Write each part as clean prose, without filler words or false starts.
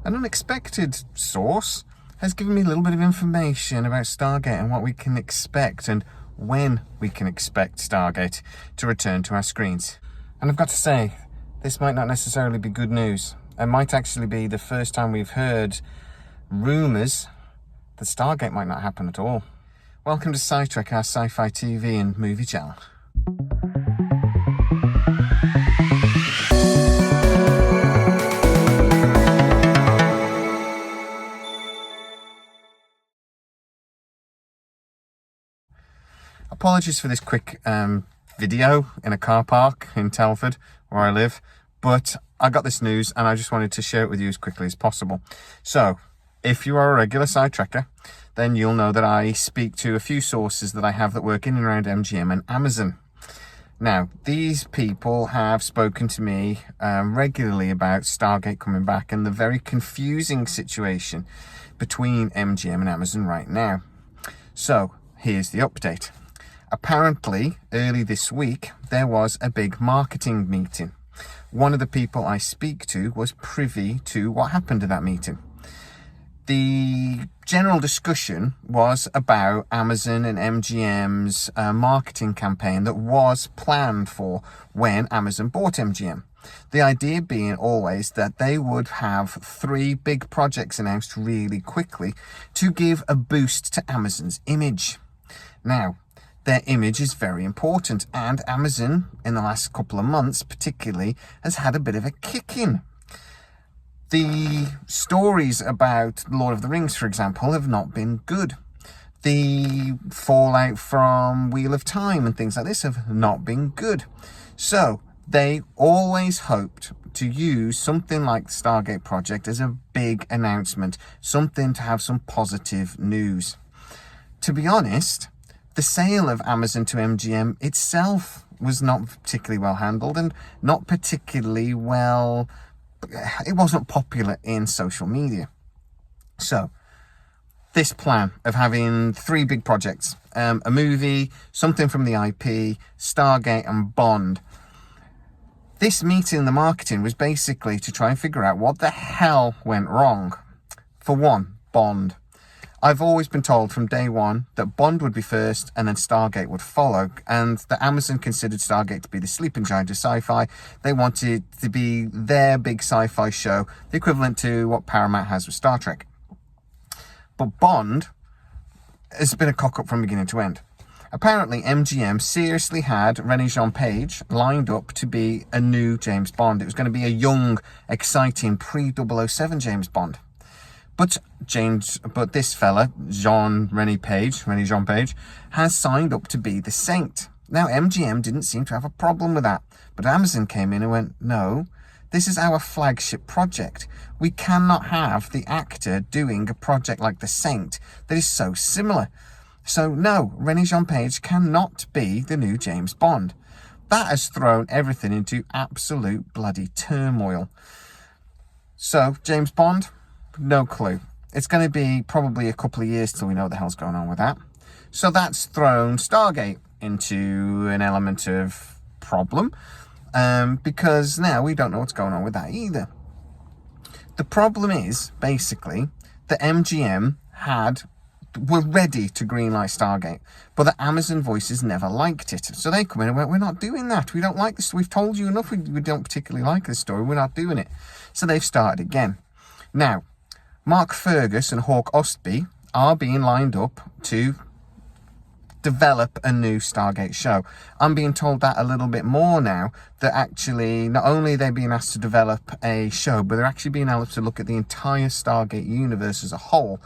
an unexpected source has given me a little bit of information about Stargate and what we can expect and when we can expect Stargate to return to our screens. And I've got to say, this might not necessarily be good news. It might actually be the first time we've heard rumours that Stargate might not happen at all. Welcome to SciTrek, our sci-fi TV and movie channel. Apologies for this quick video in a car park in Telford, where I live, but I got this news and I just wanted to share it with you as quickly as possible. So, if you are a regular SciTrekker, then you'll know that I speak to a few sources that I have that work in and around MGM and Amazon. Now, these people have spoken to me regularly about Stargate coming back and the very confusing situation between MGM and Amazon right now. So, here's the update. Apparently, early this week, there was a big marketing meeting. One of the people I speak to was privy to what happened at that meeting. The general discussion was about Amazon and MGM's marketing campaign that was planned for when Amazon bought MGM. The idea being always that they would have 3 big projects announced really quickly to give a boost to Amazon's image. Now, their image is very important, and Amazon, in the last couple of months particularly, has had a bit of a kick-in. The stories about Lord of the Rings, for example, have not been good. The fallout from Wheel of Time and things like this have not been good. So, they always hoped to use something like the Stargate project as a big announcement, something to have some positive news. To be honest, the sale of Amazon to MGM itself was not particularly well handled and not particularly well, it wasn't popular in social media. So, this plan of having 3 big projects, a movie, something from the IP, Stargate and Bond. This meeting, the marketing, was basically to try and figure out what the hell went wrong. For one, Bond. I've always been told from day one that Bond would be first and then Stargate would follow, and that Amazon considered Stargate to be the sleeping giant of sci-fi. They wanted it to be their big sci-fi show, the equivalent to what Paramount has with Star Trek. But Bond has been a cock-up from beginning to end. Apparently, MGM seriously had Renee Jean Page lined up to be a new James Bond. It was going to be a young, exciting pre-007 James Bond. But this fella, Renee Jean Page, has signed up to be the Saint. Now, MGM didn't seem to have a problem with that, but Amazon came in and went, no, this is our flagship project. We cannot have the actor doing a project like the Saint that is so similar. So no, Renee Jean Page cannot be the new James Bond. That has thrown everything into absolute bloody turmoil. So, James Bond? No clue. It's going to be probably a couple of years till we know what the hell's going on with that. So that's thrown Stargate into an element of problem, because now we don't know what's going on with that either. The problem is, basically, that MGM were ready to greenlight Stargate, but the Amazon voices never liked it. So they come in and went, we're not doing that. We don't like this. We've told you enough. We don't particularly like this story. We're not doing it. So they've started again. Now, Mark Fergus and Hawk Ostby are being lined up to develop a new Stargate show. I'm being told that a little bit more now, that actually not only are they being asked to develop a show, but they're actually being able to look at the entire Stargate universe as a whole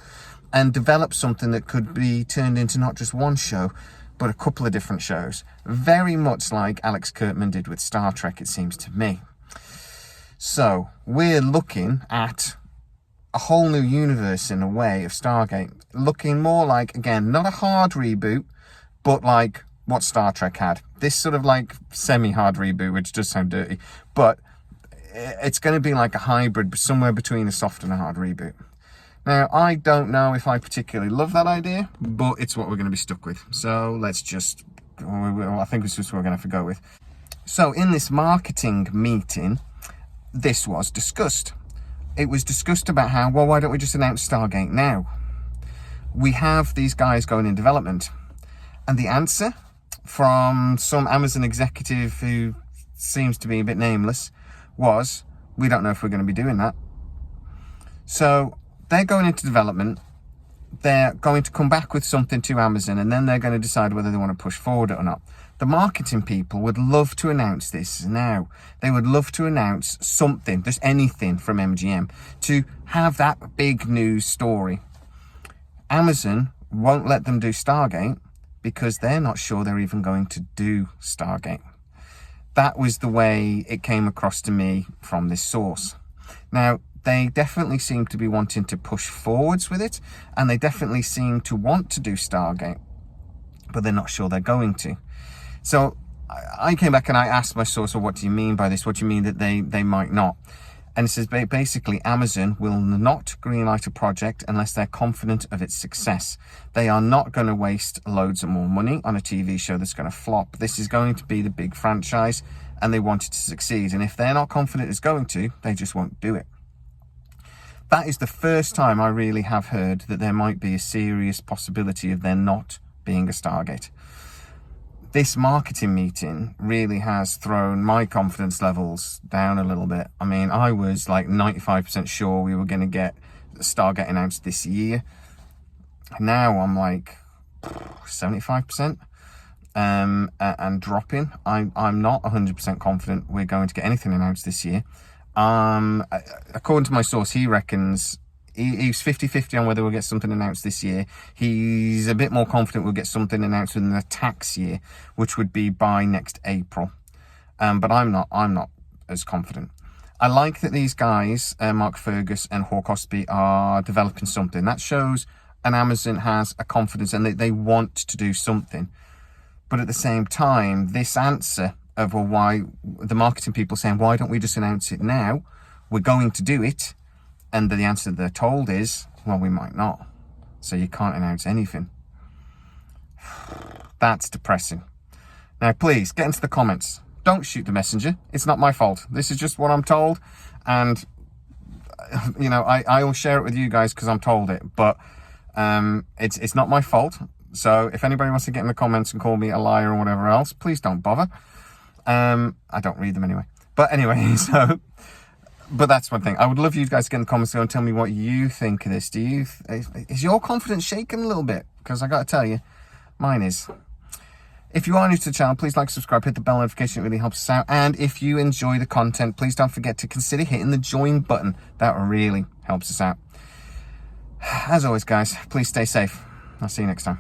and develop something that could be turned into not just one show, but a couple of different shows. Very much like Alex Kurtzman did with Star Trek, it seems to me. So, we're looking at a whole new universe in a way of Stargate, looking more like, again, not a hard reboot, but like what Star Trek had. This sort of like semi-hard reboot, which does sound dirty, but it's going to be like a hybrid, somewhere between a soft and a hard reboot. Now, I don't know if I particularly love that idea, but it's what we're going to be stuck with. So let's just, I think it's just what we're going to have to go with. So in this marketing meeting, this was discussed. it was discussed about how, well, why don't we just announce Stargate now? We have these guys going in development. And the answer from some Amazon executive who seems to be a bit nameless was, we don't know if we're going to be doing that. So they're going into development. They're going to come back with something to Amazon, and then they're going to decide whether they want to push forward it or not. The marketing people would love to announce this now. They would love to announce something, just anything from MGM, to have that big news story. Amazon won't let them do Stargate because they're not sure they're even going to do Stargate. That was the way it came across to me from this source. Now, they definitely seem to be wanting to push forwards with it, and they definitely seem to want to do Stargate, but they're not sure they're going to. So I came back and I asked my source, well, what do you mean by this? What do you mean that they might not? And it says basically Amazon will not greenlight a project unless they're confident of its success. They are not going to waste loads of more money on a TV show that's going to flop. This is going to be the big franchise, and they want it to succeed. And if they're not confident it's going to, they just won't do it. That is the first time I really have heard that there might be a serious possibility of there not being a Stargate. This marketing meeting really has thrown my confidence levels down a little bit. I mean, I was like 95% sure we were going to get Stargate announced this year. Now I'm like 75% and dropping. I'm not 100% confident we're going to get anything announced this year. According to my source, he reckons he's 50-50 on whether we'll get something announced this year. He's a bit more confident we'll get something announced within the tax year, which would be by next April. But I'm not as confident. I like that these guys, Mark Fergus and Hawk Ostby, are developing something. That shows an Amazon has a confidence and they want to do something. But at the same time, this answer of, well, why the marketing people saying, why don't we just announce it now? We're going to do it. And the answer they're told is, well, we might not. So you can't announce anything. That's depressing. Now, please get into the comments. Don't shoot the messenger. It's not my fault. This is just what I'm told. And, you know, I will share it with you guys because I'm told it. But it's not my fault. So if anybody wants to get in the comments and call me a liar or whatever else, please don't bother. I don't read them anyway. But anyway, but that's one thing. I would love you guys to get in the comments and tell me what you think of this. Is your confidence shaking a little bit? Because I got to tell you, mine is. If you are new to the channel, please like, subscribe, hit the bell notification. It really helps us out. And if you enjoy the content, please don't forget to consider hitting the join button. That really helps us out. As always, guys, please stay safe. I'll see you next time.